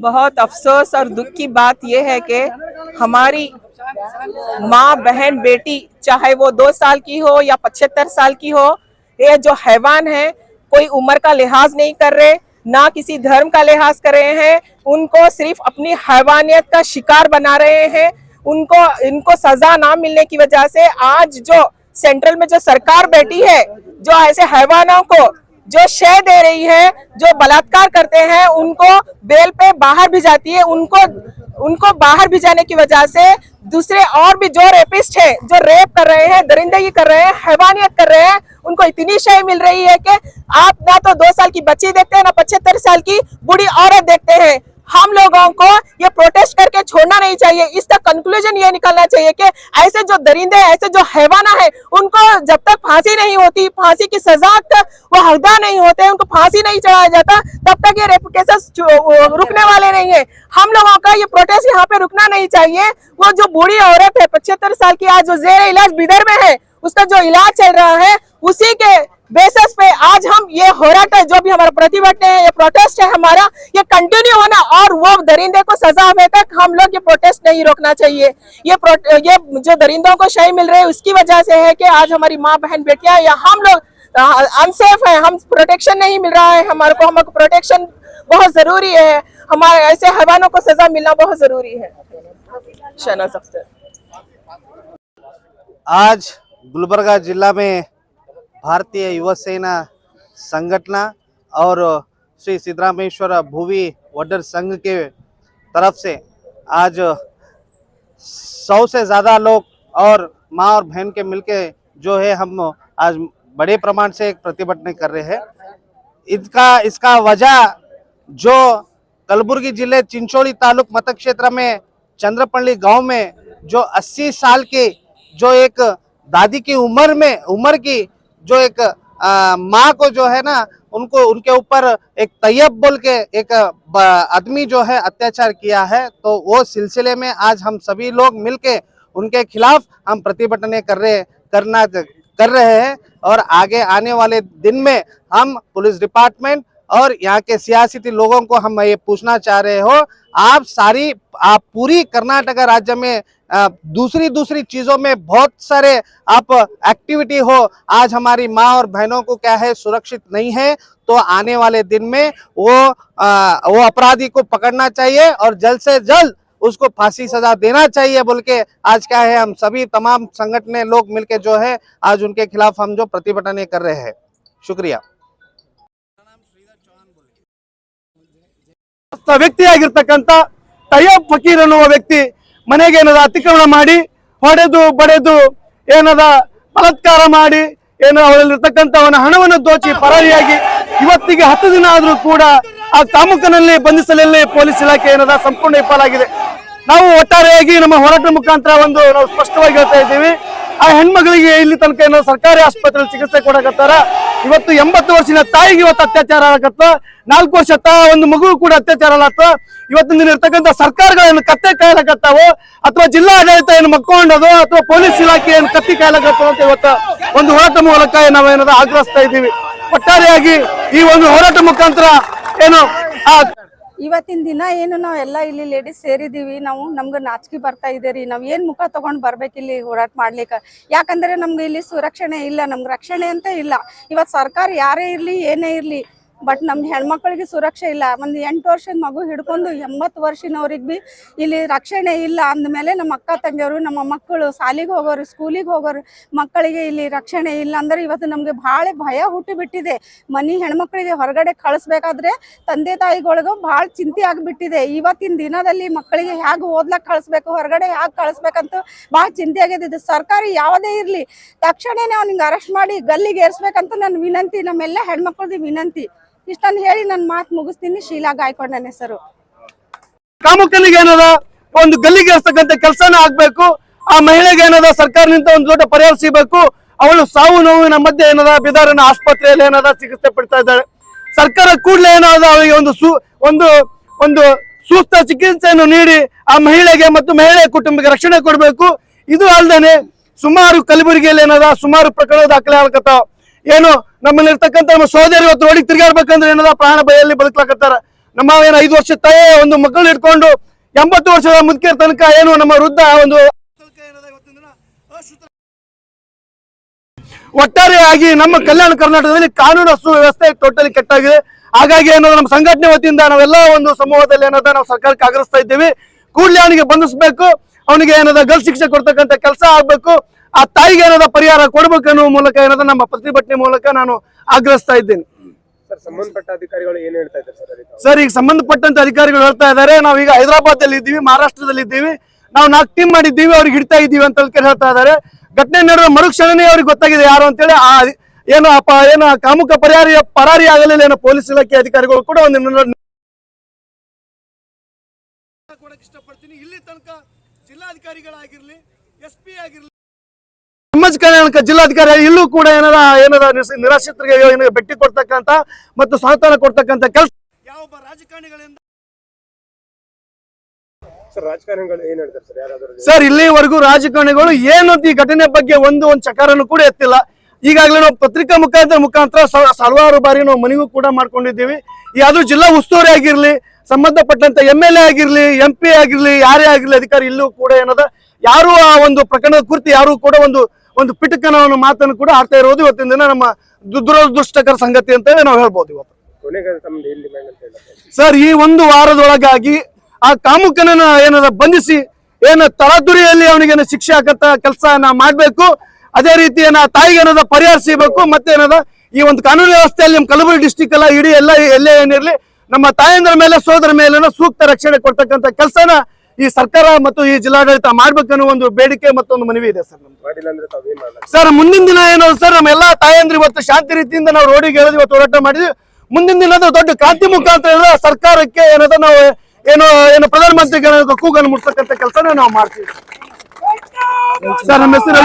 बहुत अफसोस और दुख की बात यह है कि हमारी माँ बहन बेटी चाहे वो 2 साल की हो या 75 साल की हो, ये जो हैवान है कोई उम्र का लिहाज नहीं कर रहे, ना किसी धर्म का लिहाज कर रहे हैं। उनको सिर्फ अपनी हैवानियत का शिकार बना रहे हैं। इनको सजा ना मिलने की वजह से आज जो सेंट्रल में जो सरकार बैठी है, जो ऐसे हैवानों को जो शय दे रही है, जो बलात्कार करते हैं, उनको बेल पे बाहर भिजाती है। उनको बाहर भिजाने की वजह से दूसरे और भी जो रेपिस्ट है, जो रेप कर रहे हैं, दरिंदगी कर रहे हैं, हैवानियत कर रहे हैं, उनको इतनी शय मिल रही है कि आप ना तो 2 साल की बच्ची देखते हैं, ना 75 साल की बूढ़ी औरत देखते हैं। हम लोगों को ये प्रोटेस्ट करके छोड़ना नहीं चाहिए। इसका कंक्लूजन ये निकलना चाहिए कि ऐसे जो दरिंदे, ऐसे जो हैवाना है, उनको जब तक फांसी नहीं होती, फांसी की सजा तक वो हकदार नहीं होते, उनको फांसी नहीं चढ़ाया जाता, तब तक ये रेप केसेस रुकने वाले नहीं है। हम लोगों का ये प्रोटेस्ट यहाँ पे रुकना नहीं चाहिए। वो जो बूढ़ी औरत है 75 साल की, आज जो जेर इलाज बिदर में है, उसका जो इलाज चल रहा है, उसी के बेसिस पे आज हम ये होराट है, जो भी हमारा प्रतिभटना है, ये प्रोटेस्ट है हमारा, ये कंटिन्यू होना, और वो दरिंदे को सजा होने तक हम लोग ये प्रोटेस्ट नहीं रोकना चाहिए। ये जो दरिंदों को शय मिल रही है उसकी वजह से है कि आज हमारी माँ बहन बेटियां या हम लोग अनसेफ है, हम प्रोटेक्शन नहीं मिल रहा है। हमको प्रोटेक्शन बहुत जरूरी है। हमारे ऐसे हैवानों को सजा मिलना बहुत जरूरी है। शहनाज अख्तर। आज गुलबर्गा जिला में भारतीय युवा सेना संगठन और श्री सिद्धरामेश्वर भूवी वडर संघ के तरफ से आज 100 से ज़्यादा लोग और माँ और बहन के मिलके जो है हम आज बड़े प्रमाण से एक प्रतिभटना कर रहे हैं। इसका वजह जो कलबुर्गी जिले चिंचोली तालुक मतक क्षेत्र में चंद्रपल्ली गांव में जो 80 साल की जो एक दादी की उम्र की जो एक माँ को जो है ना, उनके ऊपर एक तैयब बोल के एक आदमी जो है अत्याचार किया है। तो वो सिलसिले में आज हम सभी लोग मिलके उनके खिलाफ हम प्रतिभटना कर रहे हैं। और आगे आने वाले दिन में हम पुलिस डिपार्टमेंट और यहाँ के सियासी लोगों को हम ये पूछना चाह रहे हो, आप पूरी कर्नाटक राज्य में दूसरी चीजों में बहुत सारे आप एक्टिविटी हो, आज हमारी माँ और बहनों को क्या है सुरक्षित नहीं है, तो आने वाले दिन में वो अपराधी को पकड़ना चाहिए और जल्द से जल्द उसको फांसी सजा देना चाहिए बोल के आज क्या है हम सभी तमाम संगठन लोग मिलके जो है आज उनके खिलाफ हम जो प्रतिभटना कर रहे हैं। शुक्रिया। ವ್ಯಕ್ತಿಯಾಗಿರ್ತಕ್ಕಂಥ ತಯ್ಯಬ್ ಫಕೀರ್ ಅನ್ನುವ ವ್ಯಕ್ತಿ ಮನೆಗೆ ಏನದ ಅತಿಕ್ರಮಣ ಮಾಡಿ ಹೊಡೆದು ಬಡೆದು ಏನದ ಬಲಾತ್ಕಾರ ಮಾಡಿ ಅವರಲ್ಲಿರ್ತಕ್ಕಂಥವನ ಹಣವನ್ನು ದೋಚಿ ಪರಾರಿಯಾಗಿ ಇವತ್ತಿಗೆ 10 ದಿನ ಆದರೂ ಕೂಡ ಆ ಕಾಮುಕನಲ್ಲಿ ಬಂಧಿಸಲಿಲ್ಲ ಪೊಲೀಸ್ ಇಲಾಖೆ ಏನದ ಸಂಪೂರ್ಣ ವಿಫಲಾಗಿದೆ। ನಾವು ಒಟ್ಟಾರೆಯಾಗಿ ನಮ್ಮ ಹೋರಾಟದ ಮುಖಾಂತರ ನಾವು ಸ್ಪಷ್ಟವಾಗಿ ಹೇಳ್ತಾ ಇದ್ದೀವಿ, ಆ ಹೆಣ್ಮಗಳಿಗೆ ಇಲ್ಲಿ ತನಕ ಏನೋ ಸರ್ಕಾರಿ ಆಸ್ಪತ್ರೆಯಲ್ಲಿ ಚಿಕಿತ್ಸೆ ಕೊಡಕತ್ತಾರ। ಇವತ್ತು 80 ವರ್ಷದ ತಾಯಿಗೆ ಇವತ್ತು ಅತ್ಯಾಚಾರ ಆಗತ್ತ, 4 ವರ್ಷದ ಒಂದು ಮಗು ಕೂಡ ಅತ್ಯಾಚಾರ ಆಗತ್ತ। ಇವತ್ತಿನ ದಿನ ಇರ್ತಕ್ಕಂಥ ಸರ್ಕಾರಗಳನ್ನು ಕತ್ತೆ ಕಾಯಲಾಕತ್ತಾವೋ ಅಥವಾ ಜಿಲ್ಲಾ ಆಡಳಿತ ಏನು ಮಕ್ಕೊಂಡದೋ ಅಥವಾ ಪೊಲೀಸ್ ಇಲಾಖೆ ಏನು ಕತ್ತಿ ಕಾಯಲಾಕತ್ತೋ ಅಂತ ಇವತ್ತು ಒಂದು ಹೋರಾಟ ಮೂಲಕ ನಾವೇನದ ಆಗ್ರಹಿಸ್ತಾ ಇದ್ದೀವಿ। ಒಟ್ಟಾರೆಯಾಗಿ ಈ ಒಂದು ಹೋರಾಟ ಮುಖಾಂತರ ಏನು ಇವತ್ತಿನ ದಿನ ಏನು ನಾವೆಲ್ಲ ಇಲ್ಲಿ ಲೇಡೀಸ್ ಸೇರಿದೀವಿ, ನಮ್ಗೆ ನಾಚಿಕೆ ಬರ್ತಾ ಇದೆ ರೀ। ನಾವ್ ಏನ್ ಮುಖ ತಗೊಂಡ್ ಬರ್ಬೇಕು ಇಲ್ಲಿ ಹೋರಾಟ ಮಾಡ್ಲಿಕ್ಕೆ? ಯಾಕಂದ್ರೆ ನಮ್ಗೆ ಇಲ್ಲಿ ಸುರಕ್ಷಣೆ ಇಲ್ಲ, ನಮ್ಗೆ ರಕ್ಷಣೆ ಅಂತ ಇಲ್ಲ। ಇವತ್ತು ಸರ್ಕಾರ ಯಾರೇ ಇರ್ಲಿ ಏನೇ ಇರ್ಲಿ, ಬಟ್ ನಮ್ದು ಹೆಣ್ಮಕ್ಳಿಗೆ ಸುರಕ್ಷೆ ಇಲ್ಲ। ಒಂದು 8 ವರ್ಷದ ಮಗು ಹಿಡ್ಕೊಂಡು 80 ವರ್ಷನವ್ರಿಗೆ ಬಿ ಇಲ್ಲಿ ರಕ್ಷಣೆ ಇಲ್ಲ ಅಂದಮೇಲೆ ನಮ್ಮ ಅಕ್ಕ ತಂಗಿಯವರು, ನಮ್ಮ ಮಕ್ಕಳು ಶಾಲೆಗೆ ಹೋಗೋರು, ಸ್ಕೂಲಿಗೆ ಹೋಗೋರು ಮಕ್ಕಳಿಗೆ ಇಲ್ಲಿ ರಕ್ಷಣೆ ಇಲ್ಲ ಅಂದ್ರೆ ಇವತ್ತು ನಮ್ಗೆ ಭಾಳ ಭಯ ಹುಟ್ಟಿಬಿಟ್ಟಿದೆ। ಹೆಣ್ಮಕ್ಳಿಗೆ ಹೊರಗಡೆ ಕಳಿಸ್ಬೇಕಾದ್ರೆ ತಂದೆ ತಾಯಿಗಳಿಗೂ ಭಾಳ ಚಿಂತೆ ಆಗಿಬಿಟ್ಟಿದೆ। ಇವತ್ತಿನ ದಿನದಲ್ಲಿ ಮಕ್ಕಳಿಗೆ ಹೇಗೆ ಓದ್ಲಕ್ಕೆ ಕಳಿಸ್ಬೇಕು, ಹೊರಗಡೆ ಹೇಗೆ ಕಳಿಸ್ಬೇಕಂತ ಭಾಳ ಚಿಂತೆ ಆಗಿದೆ। ಸರ್ಕಾರ ಯಾವುದೇ ಇರಲಿ ತಕ್ಷಣನೇ ಅವ್ನಿಗೆ ಅರೆಸ್ಟ್ ಮಾಡಿ ಗಲ್ಲಿಗೆ ಏರಿಸ್ಬೇಕಂತ ನನ್ನ ವಿನಂತಿ, ನಮ್ಮೆಲ್ಲ ಹೆಣ್ಮಕ್ಳದ್ದು ವಿನಂತಿ। ಇಷ್ಟನ್ನು ಹೇಳಿ ನನ್ನ ಮಾತು ಮುಗಿಸ್ತೀನಿ। ಶೀಲಾ ಗಾಯ್ಕೊಂಡ್ ನನ್ನ ಹೆಸರು। ಕಾಮುಕನಿಗೆ ಏನದ ಒಂದು ಗಲ್ಲಿಗೆ ಏರಿಸ್ತಕ್ಕಂಥ ಕೆಲಸನ ಆಗ್ಬೇಕು, ಆ ಮಹಿಳೆಗೆ ಏನದ ಸರ್ಕಾರದಿಂದ ಒಂದು ದೊಡ್ಡ ಪರಿಹಾರ ಸಿಗಬೇಕು। ಅವಳು ಸಾವು ನೋವಿನ ಮಧ್ಯೆ ಏನದ ಬಿದಾರನ ಆಸ್ಪತ್ರೆಯಲ್ಲಿ ಏನದ ಚಿಕಿತ್ಸೆ ಪಡ್ತಾ ಇದ್ದಾಳೆ। ಸರ್ಕಾರ ಕೂಡಲೇ ಏನದ ಅವರಿಗೆ ಒಂದು ಸೂಕ್ತ ಚಿಕಿತ್ಸೆಯನ್ನು ನೀಡಿ ಆ ಮಹಿಳೆಗೆ ಮತ್ತು ಮಹಿಳೆಯ ಕುಟುಂಬಕ್ಕೆ ರಕ್ಷಣೆ ಕೊಡಬೇಕು। ಇದು ಅಲ್ಲದೆ ಸುಮಾರು ಕಲಬುರಗಿಯಲ್ಲಿ ಏನದ ಸುಮಾರು ಪ್ರಕರಣ ದಾಖಲೆ ಆಗಕತ್ತಾವ। ಏನು ನಮ್ಮಲ್ಲಿರ್ತಕ್ಕಂಥ ನಮ್ಮ ಸಹೋದರಿ ಇವತ್ತು ರೋಡಿಗೆ ತಿರುಗಾಡ್ಬೇಕಂದ್ರೆ ಏನದ ಪ್ರಾಣ ಭಯಲ್ಲಿ ಬದುಕಲಾಕತ್ತಾರ। ನಮ್ಮ ಏನು 5 ವರ್ಷದ ತಾಯಿ ಒಂದು ಮಕ್ಕಳು ಇಟ್ಕೊಂಡು 80 ವರ್ಷದ ಮುದುಕಿಯ ತನಕ ಏನು ನಮ್ಮ ವೃದ್ಧ ಒಂದು ಒಟ್ಟಾರೆಯಾಗಿ ನಮ್ಮ ಕಲ್ಯಾಣ ಕರ್ನಾಟಕದಲ್ಲಿ ಕಾನೂನು ಸುವ್ಯವಸ್ಥೆ ಟೋಟಲಿ ಕೆಟ್ಟಾಗಿದೆ. ಹಾಗಾಗಿ ಏನೋ ನಮ್ಮ ಸಂಘಟನೆ ವತಿಯಿಂದ ನಾವೆಲ್ಲ ಒಂದು ಸಮೂಹದಲ್ಲಿ ಏನದ ನಾವು ಸರ್ಕಾರಕ್ಕೆ ಆಗ್ರಹಿಸ್ತಾ ಇದ್ದೀವಿ. ಕೂಡಲೇ ಅವನಿಗೆ ಬಂಧಿಸಬೇಕು, ಅವನಿಗೆ ಏನದ ಗಲ್ ಶಿಕ್ಷೆ ಕೊಡ್ತಕ್ಕಂಥ ಕೆಲಸ ಆಗ್ಬೇಕು, ಆ ತಾಯಿಗೆ ಏನದ ಪರಿಹಾರ ಕೊಡ್ಬೇಕು ಅನ್ನೋ ಮೂಲಕ ಏನದ ನಮ್ಮ ಪ್ರತಿಭಟನೆ ಮೂಲಕ ನಾನು ಆಗ್ರಹಿಸ್ತಾ ಇದ್ದೇನೆ. ಸಂಬಂಧಪಟ್ಟ ಅಧಿಕಾರಿಗಳು ಏನ್ ಹೇಳ್ತಾ ಇದ್ದಾರೆ ಸರ್? ಈಗ ಸಂಬಂಧಪಟ್ಟಂತ ಅಧಿಕಾರಿಗಳು ಹೇಳ್ತಾ ಇದ್ದಾರೆ, ನಾವೀಗ ಹೈದರಾಬಾದ್ ಅಲ್ಲಿ ಇದ್ದೀವಿ, ಮಹಾರಾಷ್ಟ್ರದಲ್ಲಿ ಇದ್ದೀವಿ, ನಾವು 4 ಟೀಮ್ ಮಾಡಿದ್ದೀವಿ, ಅವ್ರಿಗೆ ಹಿಡ್ತಾ ಇದ್ದೀವಿ ಅಂತ ಹೇಳ್ತಾ ಇದ್ದಾರೆ. ಘಟನೆ ನಡೆದ ಮರುಕ್ಷಣನೇ ಅವ್ರಿಗೆ ಗೊತ್ತಾಗಿದೆ ಯಾರು ಅಂತೇಳಿ. ಏನು ಕಾಮುಕ ಪರಾರಿ ಆಗಲಿಲ್ಲ ಏನೋ ಪೊಲೀಸ್ ಇಲಾಖೆ ಅಧಿಕಾರಿಗಳು ಕೂಡ ಒಂದು ಇಷ್ಟಪಡ್ತೀನಿ. ಇಲ್ಲಿ ತನಕ ಜಿಲ್ಲಾಧಿಕಾರಿಗಳಾಗಿರ್ಲಿ, SP ಆಗಿರ್ಲಿ, ಸಮಾಜ ಕಲ್ಯಾಣ ಜಿಲ್ಲಾಧಿಕಾರಿ ಇಲ್ಲೂ ಕೂಡ ಏನದ ನಿರಾಶ್ರಿತರಿಗೆ ಭೇಟಿ ಕೊಡ್ತಕ್ಕಂತ ಮತ್ತು ಸಾಂತ್ವನ ಕೊಡ್ತಕ್ಕಂತ ಕೆಲಸ ಯಾವೊಬ್ಬ ರಾಜಕಾರಣಿಗಳಿಂದ ರಾಜಕಾರಣಿಗಳು ಏನ್ ಹೇಳ್ತಾರೆ ಸರ್? ಯಾರಾದ್ರೂ ಸರ್ ಇಲ್ಲಿವರೆಗೂ ರಾಜಕಾರಣಿಗಳು ಏನು ಈ ಘಟನೆ ಬಗ್ಗೆ ಒಂದು ಚಕಾರನ್ನು ಕೂಡ ಎತ್ತಿಲ್ಲ. ಈಗಾಗಲೇ ನಾವು ಪತ್ರಿಕಾ ಮುಖಾಂತರ ಹಲವಾರು ಬಾರಿ ನಾವು ಮನವಿ ಕೂಡ ಮಾಡ್ಕೊಂಡಿದ್ದೀವಿ. ಯಾವ್ದು ಜಿಲ್ಲಾ ಉಸ್ತುವಾರಿ ಆಗಿರ್ಲಿ, ಸಂಬಂಧಪಟ್ಟಂತ MLA ಆಗಿರ್ಲಿ, MP ಆಗಿರ್ಲಿ, ಯಾರೇ ಆಗಿರ್ಲಿ ಅಧಿಕಾರಿ ಇಲ್ಲೂ ಕೂಡ ಏನದ ಯಾರು ಆ ಒಂದು ಪ್ರಕರಣದ ಕುರಿತು ಯಾರು ಕೂಡ ಒಂದು ಪಿಟಕನ ಮಾತನ್ನು ಕೂಡ ಆಡ್ತಾ ಇರೋದು ಇವತ್ತಿನ ದಿನ ನಮ್ಮ ದುರದೃಷ್ಟಕರ ಸಂಗತಿ ಅಂತ ನಾವು ಹೇಳ್ಬೋದು. ಇವತ್ತು ಸರ್ ಈ ಒಂದು ವಾರದೊಳಗಾಗಿ ಆ ಕಾಮುಕನ ಏನದ ಬಂಧಿಸಿ ತರಾತುರಿಯಲ್ಲಿ ಅವನಿಗೆ ಶಿಕ್ಷೆ ಹಾಕಂತ ಕೆಲಸ ಮಾಡ್ಬೇಕು. ಅದೇ ರೀತಿ ತಾಯಿಗೆ ಏನದ ಪರಿಹಾರ ಸಿಗಬೇಕು. ಮತ್ತೆ ಈ ಒಂದು ಕಾನೂನು ವ್ಯವಸ್ಥೆಯಲ್ಲಿ ನಮ್ಮ ಕಲಬುರಗಿ ಡಿಸ್ಟಿಕ್ ಅಲ್ಲ, ಇಡೀ ಎಲ್ಲೇ ಏನಿರ್ಲಿ ನಮ್ಮ ತಾಯಂದ್ರ ಮೇಲೆ ಸೋದರ ಮೇಲೆ ಸೂಕ್ತ ರಕ್ಷಣೆ ಕೊಡ್ತಕ್ಕಂಥ ಕೆಲಸನ ಈ ಸರ್ಕಾರ ಮತ್ತು ಈ ಜಿಲ್ಲಾಡಳಿತ ಮಾಡ್ಬೇಕನ್ನೋ ಒಂದು ಬೇಡಿಕೆ ಮತ್ತೊಂದು ಮನವಿ ಇದೆ ಸರ್. ಸರ್ ಮುಂದಿನ ದಿನ ಏನೋ ಸರ್ ನಮ್ಮ ಎಲ್ಲಾ ತಾಯಂದ್ರ ಇವತ್ತು ಶಾಂತಿ ರೀತಿಯಿಂದ ನಾವು ರೋಡಿಗೆ ಹೇಳಿದ್ವಿ, ಇವತ್ತು ಹೋರಾಟ ಮಾಡಿದ್ವಿ. ಮುಂದಿನ ದಿನ ದೊಡ್ಡ ಕ್ರಾಂತಿ ಮುಖಾಂತರ ಸರ್ಕಾರಕ್ಕೆ ನಾವು ಏನು ಪ್ರಧಾನಮಂತ್ರಿಗಳ ಕೂಗನ್ನು ಮುಟ್ತಕ್ಕಂಥ ಕೆಲಸನ ನಾವು ಮಾಡ್ತೀವಿ ಸರ್. ನಮ್ಮ ಹೆಸರು